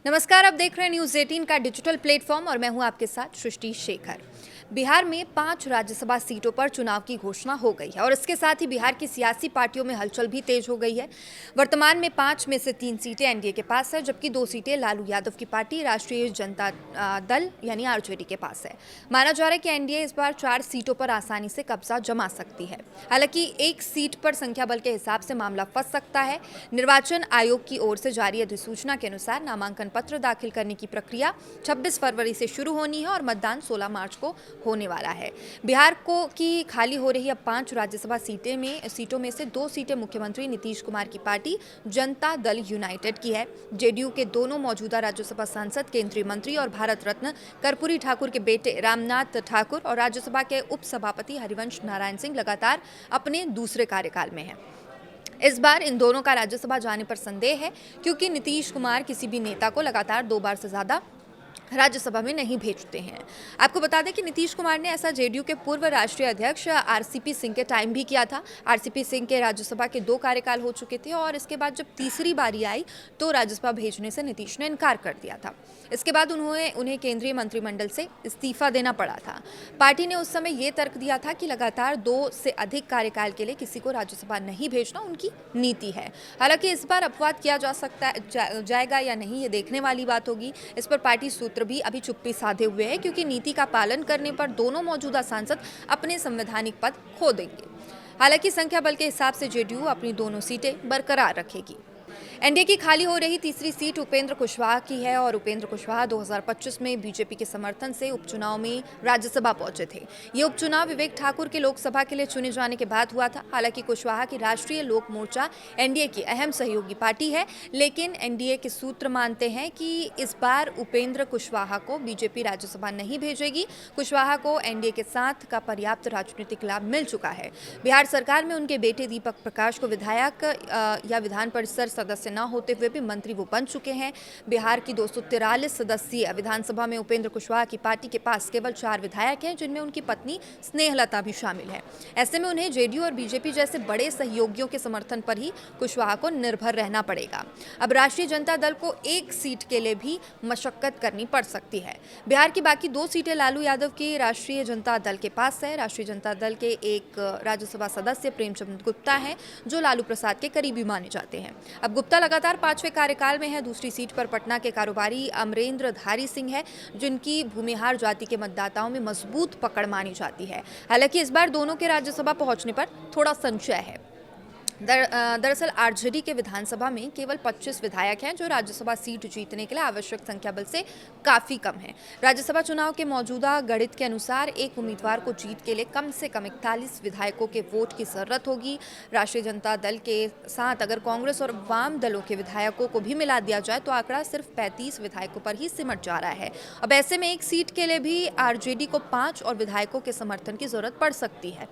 नमस्कार, आप देख रहे हैं न्यूज़ 18 का डिजिटल प्लेटफॉर्म और मैं हूं आपके साथ सृष्टि शेखर। बिहार में 5 राज्यसभा सीटों पर चुनाव की घोषणा हो गई है और इसके साथ ही बिहार की सियासी पार्टियों में हलचल भी तेज हो गई है। वर्तमान में 5 में से 3 सीटें एनडीए के पास है, जबकि 2 सीटें लालू यादव की पार्टी राष्ट्रीय जनता दल यानी आरजेडी के पास है। माना जा रहा है कि एनडीए इस बार 4 सीटों पर आसानी से कब्जा जमा सकती है। हालांकि एक सीट पर संख्या बल के हिसाब से मामला फंस सकता है। निर्वाचन आयोग की ओर से जारी अधिसूचना के अनुसार नामांकन पत्र दाखिल करने की प्रक्रिया 26 फरवरी से शुरू होनी है और मतदान 16 मार्च को होने वाला है। बिहार को की खाली हो रही अब 5 राज्यसभा सीटों में से 2 सीटें मुख्यमंत्री नीतीश कुमार की पार्टी जनता दल यूनाइटेड की है। जेडीयू के दोनों मौजूदा राज्यसभा सांसद, केंद्रीय मंत्री और भारत रत्न कर्पूरी ठाकुर के बेटे रामनाथ ठाकुर और राज्यसभा के उपसभापति हरिवंश नारायण सिंह लगातार अपने दूसरे कार्यकाल में हैं। इस बार इन दोनों का राज्यसभा जाने पर संदेह है, क्योंकि नीतीश कुमार किसी भी नेता को लगातार 2 बार से ज्यादा राज्यसभा में नहीं भेजते हैं। आपको बता दें कि नीतीश कुमार ने ऐसा जेडीयू के पूर्व राष्ट्रीय अध्यक्ष आरसीपी सिंह के टाइम भी किया था। आरसीपी सिंह के राज्यसभा के 2 कार्यकाल हो चुके थे और इसके बाद जब तीसरी बारी आई तो राज्यसभा भेजने से नीतीश ने इनकार कर दिया था। इसके बाद उन्हें केंद्रीय मंत्रिमंडल से इस्तीफा देना पड़ा था। पार्टी ने उस समय ये तर्क दिया था कि लगातार 2 से अधिक कार्यकाल के लिए किसी को राज्यसभा नहीं भेजना उनकी नीति है। हालांकि इस बार अपवाद किया जाएगा या नहीं, ये देखने वाली बात होगी। इस पर पार्टी सूत्र भी अभी चुप्पी साधे हुए हैं, क्योंकि नीति का पालन करने पर दोनों मौजूदा सांसद अपने संवैधानिक पद खो देंगे। हालांकि संख्या बल के हिसाब से जेडीयू अपनी दोनों सीटें बरकरार रखेगी। एनडीए की खाली हो रही तीसरी सीट उपेंद्र कुशवाहा की है और उपेंद्र कुशवाहा 2025 में बीजेपी के समर्थन से उपचुनाव में राज्यसभा पहुंचे थे। ये उपचुनाव विवेक ठाकुर के लोकसभा के लिए चुने जाने के बाद हुआ था। हालांकि कुशवाहा की राष्ट्रीय लोक मोर्चा एनडीए की अहम सहयोगी पार्टी है, लेकिन एनडीए के सूत्र मानते हैं कि इस बार उपेंद्र कुशवाहा को बीजेपी राज्यसभा नहीं भेजेगी। कुशवाहा को एनडीए के साथ का पर्याप्त राजनीतिक लाभ मिल चुका है। बिहार सरकार में उनके बेटे दीपक प्रकाश को विधायक या विधान परिषद सदस्य न होते हुए भी मंत्री वो बन चुके हैं। बिहार की 243 सदस्यीय विधानसभा में उपेंद्र कुशवाहा की पार्टी के पास केवल 4 विधायक हैं, जिनमें उनकी पत्नी स्नेहलता भी शामिल है। ऐसे में उन्हें जेडीयू और बीजेपी जैसे बड़े सहयोगियों के समर्थन पर ही कुशवाहा को निर्भर रहना पड़ेगा। अब राष्ट्रीय जनता दल को एक सीट के लिए भी मशक्कत करनी पड़ सकती है। बिहार की बाकी 2 सीटें लालू यादव की राष्ट्रीय जनता दल के पास है। राष्ट्रीय जनता दल के एक राज्यसभा सदस्य प्रेमचंद गुप्ता हैं, जो लालू प्रसाद के करीबी माने जाते हैं। अब गुप्ता लगातार 5वें कार्यकाल में है। दूसरी सीट पर पटना के कारोबारी अमरेंद्र धारी सिंह है, जिनकी भूमिहार जाति के मतदाताओं में मजबूत पकड़ मानी जाती है। हालांकि इस बार दोनों के राज्यसभा पहुंचने पर थोड़ा संशय है। दरअसल आरजेडी के विधानसभा में केवल 25 विधायक हैं, जो राज्यसभा सीट जीतने के लिए आवश्यक संख्या बल से काफी कम है। राज्यसभा चुनाव के मौजूदा गणित के अनुसार एक उम्मीदवार को जीत के लिए कम से कम 41 विधायकों के वोट की जरूरत होगी। राष्ट्रीय जनता दल के साथ अगर कांग्रेस और वाम दलों के विधायकों को भी मिला दिया जाए तो आंकड़ा सिर्फ 35 विधायकों पर ही सिमट जा रहा है। अब ऐसे में एक सीट के लिए भी आरजेडी को 5 और विधायकों के समर्थन की जरूरत पड़ सकती है।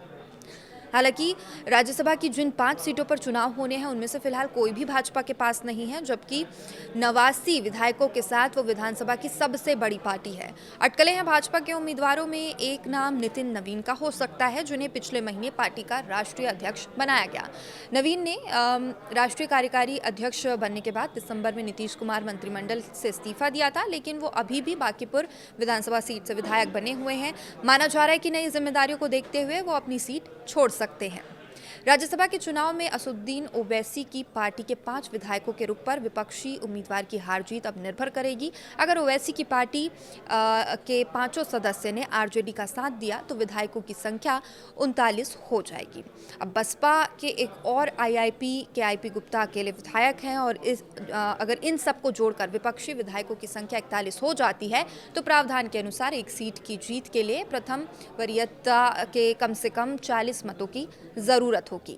हालांकि राज्यसभा की जिन 5 सीटों पर चुनाव होने हैं, उनमें से फिलहाल कोई भी भाजपा के पास नहीं है, जबकि 89 विधायकों के साथ वो विधानसभा की सबसे बड़ी पार्टी है। अटकलें हैं भाजपा के उम्मीदवारों में। एक नाम नितिन नवीन का हो सकता है, जिन्हें पिछले महीने पार्टी का राष्ट्रीय अध्यक्ष बनाया गया। नवीन ने राष्ट्रीय कार्यकारी अध्यक्ष बनने के बाद दिसंबर में नीतीश कुमार मंत्रिमंडल से इस्तीफा दिया था, लेकिन वो अभी भी बांकीपुर विधानसभा सीट से विधायक बने हुए हैं। माना जा रहा है कि नई जिम्मेदारियों को देखते हुए वो अपनी सीट छोड़ सकते हैं। राज्यसभा के चुनाव में असदुद्दीन ओवैसी की पार्टी के 5 विधायकों के रुख पर विपक्षी उम्मीदवार की हार जीत अब निर्भर करेगी। अगर ओवैसी की पार्टी के 5 सदस्य ने आरजेडी का साथ दिया तो विधायकों की संख्या 39 हो जाएगी। अब बसपा के एक और आईआईपी के आईपी गुप्ता अकेले विधायक हैं और अगर इन सबको जोड़कर विपक्षी विधायकों की संख्या 41 हो जाती है तो प्रावधान के अनुसार एक सीट की जीत के लिए प्रथम वरीयता के कम से कम 40 मतों की जरूरत होगी।